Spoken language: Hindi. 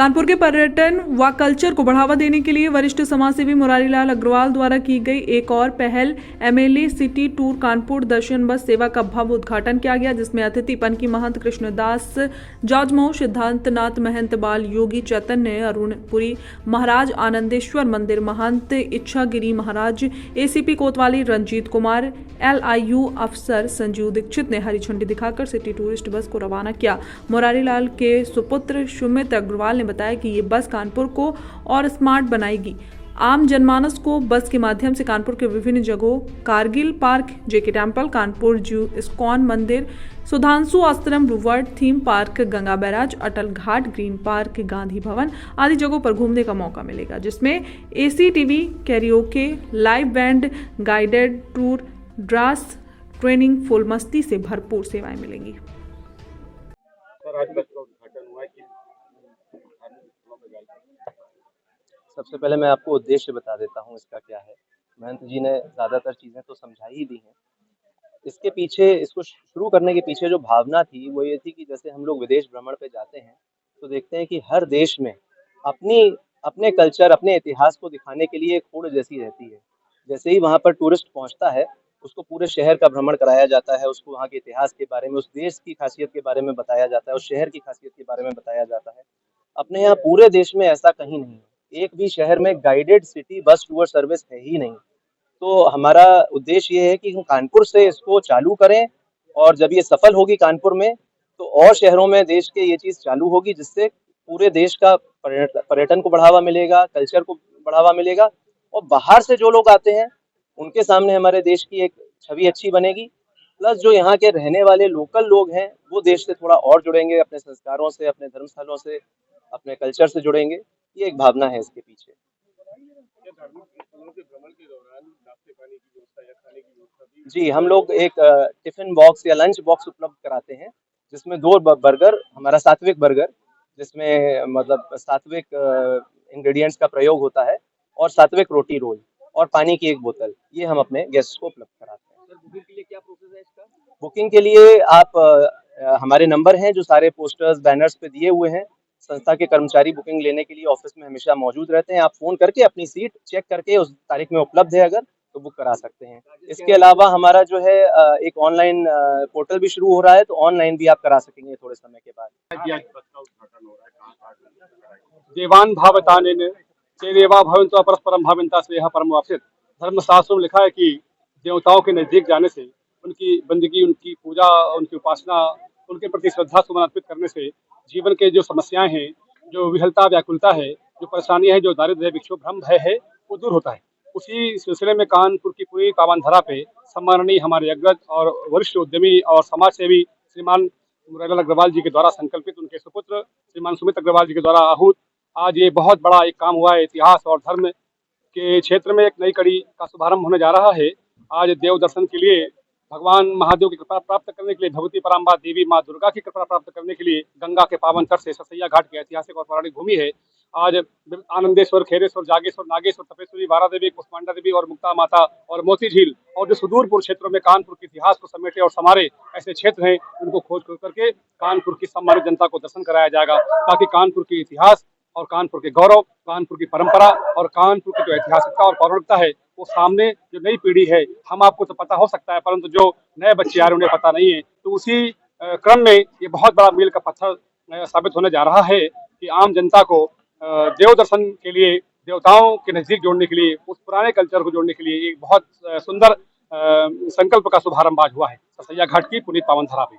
कानपुर के पर्यटन व कल्चर को बढ़ावा देने के लिए वरिष्ठ समाजसेवी मुरारीलाल अग्रवाल द्वारा की गई एक और पहल एमएलए सिटी टूर कानपुर दर्शन बस सेवा का भव्य उद्घाटन किया गया, जिसमें अतिथि पनकी महंत कृष्णदास जॉर्ज मऊ, सिद्धांतनाथ महंत बाल योगी चैतन्य अरुणपुरी महाराज, आनंदेश्वर मंदिर महंत इच्छागिरी महाराज, एसीपी कोतवाली रंजीत कुमार, एलआईयू अफसर संजीव दीक्षित ने हरी झंडी दिखाकर सिटी टूरिस्ट बस को रवाना किया। मुरारीलाल के सुपुत्र सुमित अग्रवाल ने बताया कि ये बस कानपुर को और स्मार्ट बनाएगी। आम जनमानस को बस के माध्यम से कानपुर के विभिन्न जगहों Kargil park, JK temple, Kanpur zoo, ISKCON मंदिर, सुधांशु आश्रम, रिवर्ट theme park, Ganga barrage, Atal Ghat, green park, Gandhi Bhavan आदि जगहों पर घूमने का मौका मिलेगा, जिसमें AC TV, karaoke, live band, guided tour, ड्रास ट्रेनिंग, फुल मस्ती से भरपूर सेवाएं मिलेंगी। सबसे पहले मैं आपको उद्देश्य बता देता हूँ इसका क्या है। महंत जी ने ज़्यादातर चीज़ें तो समझा ही दी हैं। इसके पीछे, इसको शुरू करने के पीछे जो भावना थी वो ये थी कि जैसे हम लोग विदेश भ्रमण पे जाते हैं तो देखते हैं कि हर देश में अपने कल्चर, अपने इतिहास को दिखाने के लिए एक होड़ जैसी रहती है। जैसे ही वहाँ पर टूरिस्ट पहुँचता है उसको पूरे शहर का भ्रमण कराया जाता है, उसको वहाँ के इतिहास के बारे में, उस देश की खासियत के बारे में बताया जाता है, उस शहर की खासियत के बारे में बताया जाता है। अपने यहाँ पूरे देश में ऐसा कहीं नहीं है। एक भी शहर में guided city bus tour service है ही नहीं। तो हमारा उद्देश्य ये है कि हम कानपुर से इसको चालू करें, और जब ये सफल होगी कानपुर में तो और शहरों में देश के ये चीज़ चालू होगी, जिससे पूरे देश का पर्यटन को बढ़ावा मिलेगा, कल्चर को बढ़ावा मिलेगा, और बाहर से जो लोग आते हैं उनके सामने हमारे देश की एक छवि अच्छी बनेगी। प्लस जो यहाँ के रहने वाले लोकल लोग हैं वो देश से थोड़ा और जुड़ेंगे, अपने संस्कारों से, अपने धर्मस्थलों से, अपने कल्चर से जुड़ेंगे। ये एक भावना है इसके पीछे। जी, हम लोग एक टिफिन बॉक्स या लंच बॉक्स उपलब्ध कराते हैं, जिसमें 2 बर्गर, हमारा सात्विक बर्गर, जिसमें मतलब सात्विक इंग्रेडिएंट्स का प्रयोग होता है, और सात्विक रोटी रोल और पानी की 1 बोतल, ये हम अपने गेस्ट को उपलब्ध कराते हैं। सर, बुकिंग के लिए क्या प्रोसेस है इसका? बुकिंग के लिए आप हमारे नंबर हैं जो सारे पोस्टर्स, बैनर्स पे दिए हुए हैं। संस्था के कर्मचारी बुकिंग लेने के लिए ऑफिस में हमेशा मौजूद रहते हैं। आप फोन करके अपनी सीट चेक करके उस तारीख में उपलब्ध है अगर तो बुक करा सकते हैं। इसके अलावा हमारा जो है एक ऑनलाइन पोर्टल भी शुरू हो रहा है, तो ऑनलाइन भी आप करा सकेंगे थोड़े समय के बाद। देवान भावतानेन चेदेवा भवन्तु परस्परम भावन्ता स्नेह परमवाप्सित। धर्मशास्त्रों में लिखा है कि देवताओं के नजदीक जाने से, उनकी बंदगी, उनकी पूजा, उनकी उपासना, उनके प्रति श्रद्धा सुमन अर्पित करने से जीवन के जो समस्याएं हैं, जो विहलता, व्याकुलता है, जो परेशानियां हैं, जो दारिद्र्य, विक्षोभ, भ्रम, भय है, वो दूर होता है। उसी सिलसिले में कानपुर की पूरी पावन धरा पे सम्माननीय हमारे अग्रज और वरिष्ठ उद्यमी और समाज सेवी श्रीमान मुरारीलाल अग्रवाल जी के द्वारा संकल्पित, उनके सुपुत्र श्रीमान सुमित अग्रवाल जी के द्वारा आहूत आज ये बहुत बड़ा एक काम हुआ है। इतिहास और धर्म के क्षेत्र में एक नई कड़ी का शुभारंभ होने जा रहा है। आज देव दर्शन के लिए, भगवान महादेव की कृपा प्राप्त करने के लिए, भगवती पराम्बा देवी माँ दुर्गा की कृपा प्राप्त करने के लिए गंगा के पावन तट से ससैया घाट की ऐतिहासिक और पौराणिक भूमि है। आज आनंदेश्वर, खेरेश्वर, जागेश्वर, नागेश्वर, तपेश्वरी, बारा देवी, कुष्मांडा देवी और मुक्ता माता और मोती झील और जो सुदूरपुर क्षेत्रों में कानपुर के इतिहास को समेटे और समारे ऐसे क्षेत्र हैं, उनको खोज करके कानपुर की सम्मानित जनता को दर्शन कराया जाएगा, ताकि कानपुर के इतिहास और कानपुर के गौरव, कानपुर की परंपरा और कानपुर की जो ऐतिहासिकता और पौराणिकता है वो सामने जो नई पीढ़ी है, हम आपको तो पता हो सकता है परंतु जो नए बच्चे आ रहे हैं उन्हें पता नहीं है। तो उसी क्रम में ये बहुत बड़ा मील का पत्थर साबित होने जा रहा है कि आम जनता को देव दर्शन के लिए, देवताओं के नजदीक जोड़ने के लिए, उस पुराने कल्चर को जोड़ने के लिए एक बहुत सुंदर संकल्प का शुभारंभ आज हुआ है ससैया घाट की पुनीत पावन धरा पे।